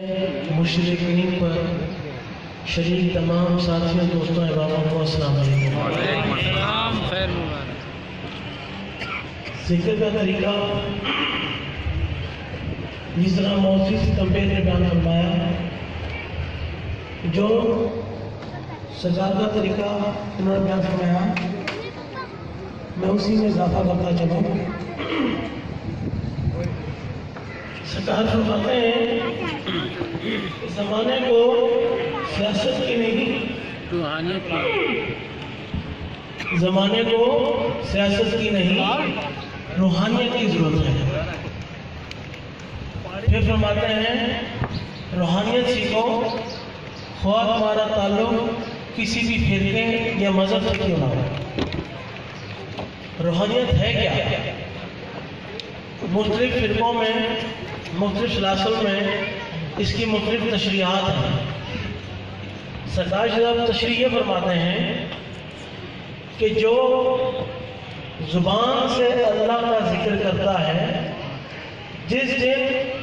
مشرقین پر شریک تمام ساتھیوں دوستوں احبابوں کو السلام علیکم۔ وعلیکم السلام، خیر مبارک۔ ذکر کا طریقہ جس طرح موضوع سے کمپیئر نے بیان فرمایا، جو سجاد کا طریقہ انہوں نے بیان فرمایا، میں اسی میں اضافہ کرتا چلوں۔ سرکار فرماتے ہیں زمانے کو سیاست کی نہیں، روحانیت کی، زمانے کو سیاست کی نہیں روحانیت کی ضرورت ہے۔ پھر فرماتے ہیں روحانیت سیکھو، خواہ تمہارا تعلق کسی بھی فرقے یا مذہب سے کیوں نہ ہو۔ روحانیت ہے کیا؟ مختلف فرقوں میں، مختلف سلاسل میں اس کی مختلف تشریحات ہیں۔ سرکار صاحب تشریح یہ فرماتے ہیں کہ جو زبان سے اللہ کا ذکر کرتا ہے، جس دن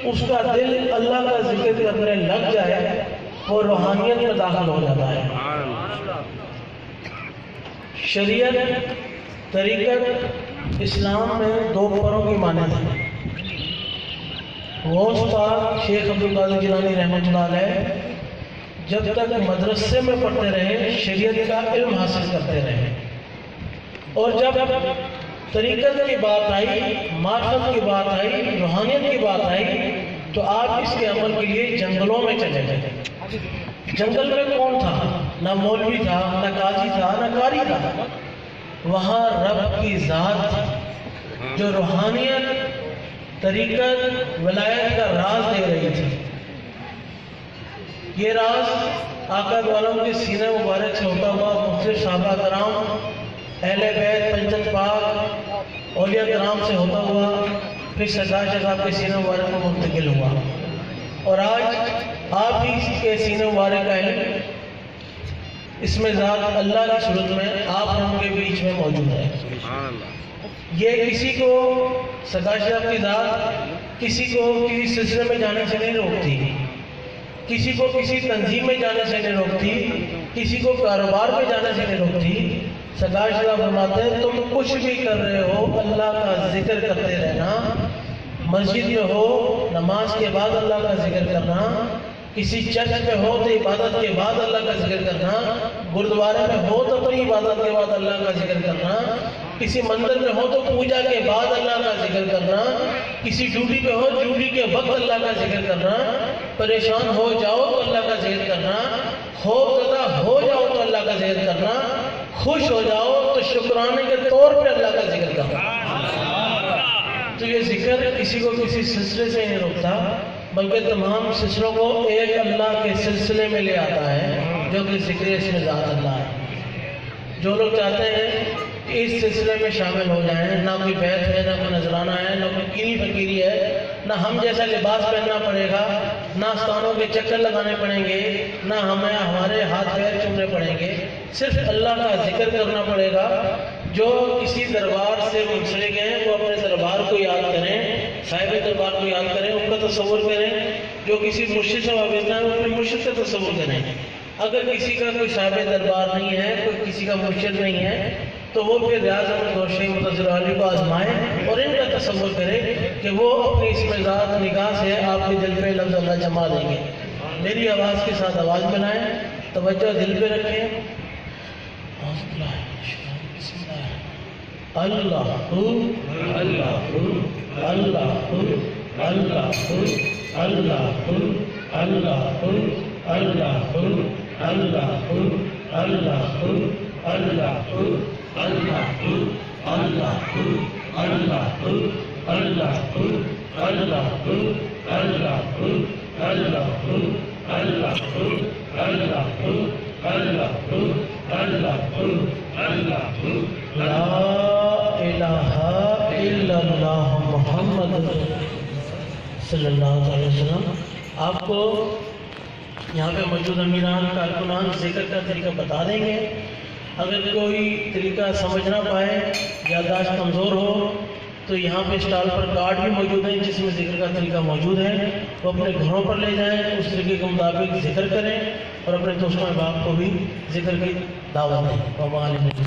اس کا دل اللہ کا ذکر کرنے لگ جائے وہ روحانیت میں داخل ہو جاتا ہے۔ شریعت، طریقت اسلام میں دو پروں کی مانند ہے۔ غوث پاک شیخ عبدالقادر جیلانی رحمۃ اللہ علیہ جب تک مدرسے میں پڑھتے رہے شریعت کا علم حاصل کرتے رہے، اور جب طریقت کی بات آئی، معرفت کی بات آئی، روحانیت کی بات آئی، تو آپ اس کے عمل کے لیے جنگلوں میں چلے گئے۔ جنگل میں کون تھا؟ نہ مولوی تھا، نہ قاضی تھا، نہ قاری تھا، وہاں رب کی ذات جو روحانیت، طریقت، ولایت کا راز دے رہی تھی۔ یہ راز آقا دو عالم کے سینہ مبارک سے ہوتا ہوا مختلف صحابہ کرام، اہل بیت، پنجت پاک، اولیاء کرام سے ہوتا ہوا پھر سرکار صاحب کے سینہ مبارک میں منتقل ہوا، اور آج آپ ہی کے سینہ مبارک کا علم اس میں ذات اللہ کی صورت میں آپ ہم کے بیچ میں موجود ہے۔ یہ کسی کو سرکار صاحب کی ذات کسی کو کسی سلسلے میں جانے سے نہیں روکتی، کسی کو کسی تنظیم میں جانے سے نہیں روکتی، کسی کو کاروبار میں جانے سے نہیں روکتی۔ سرکار صاحب فرماتے ہیں تم کچھ بھی کر رہے ہو اللہ کا ذکر کرتے رہنا، مسجد میں ہو نماز کے بعد اللہ کا ذکر کرنا، کسی چرچ میں ہو تو عبادت کے بعد اللہ کا ذکر کرنا، گردوارے میں ہو تو اپنی عبادت کے بعد اللہ کا ذکر کرنا، کسی مندر میں ہو تو پوجا کے بعد اللہ کا ذکر کرنا، کسی ڈیوٹی پہ ہو ڈیوٹی کے وقت اللہ کا ذکر کرنا، پریشان ہو جاؤ تو اللہ کا ذکر کرنا، خوف زدہ ہو جاؤ تو اللہ کا ذکر کرنا، خوش ہو جاؤ تو شکرانے کے طور پہ اللہ کا ذکر کرنا۔ تو یہ ذکر کسی کو کسی سلسلے سے نہیں روکتا، بلکہ تمام سلسلوں کو ایک اللہ کے سلسلے میں لے آتا ہے، جو کہ ذکر اس میں ذات اللہ ہے۔ جو لوگ چاہتے ہیں کہ اس سلسلے میں شامل ہو جائیں، نہ کوئی بیت ہے، نہ کوئی نذرانہ ہے، نہ کوئی پیری فقیری ہے، نہ ہم جیسا لباس پہننا پڑے گا، نہ آستانوں کے چکر لگانے پڑیں گے، نہ ہمیں ہمارے ہاتھ پیر چومنے پڑیں گے، صرف اللہ کا ذکر کرنا پڑے گا۔ جو کسی دربار سے منسلک ہیں وہ اپنے دربار کو یاد کریں، صاحب دربار کو یاد کریں، ان کا تصور کریں۔ جو کسی مرشد سے وابستہ ہے وہ اپنے مرشد کا تصور کریں۔ اگر کسی کا کوئی صاحب دربار نہیں ہے، کوئی کسی کا مرشد نہیں ہے، تو وہ پھر ریاض احمد گوشی متضر علی کو آزمائیں اور ان کا تصور کرے کہ وہ اپنی اسم ذات نگاہ سے آپ کے دل پہ لفظ اللہ جما دیں گے۔ میری آواز کے ساتھ آواز ملائیں، توجہ دل پہ رکھیں۔ اللہ اللہ اللہ اللہ اللہ اللہ اللہ اللہ لا الہ الا اللہ محمد صلی اللہ علیہ وسلم۔ آپ کو یہاں پہ موجود امیران کارکنان ذکر کا طریقہ بتا دیں گے۔ اگر کوئی طریقہ سمجھ نہ پائے، یادداشت کمزور ہو، تو یہاں پہ اسٹال پر کارڈ بھی موجود ہیں جس میں ذکر کا طریقہ موجود ہے، وہ اپنے گھروں پر لے جائیں، اس طریقے کے مطابق ذکر کریں اور اپنے دوستوں احباب کو بھی ذکر کی دعوت دیں۔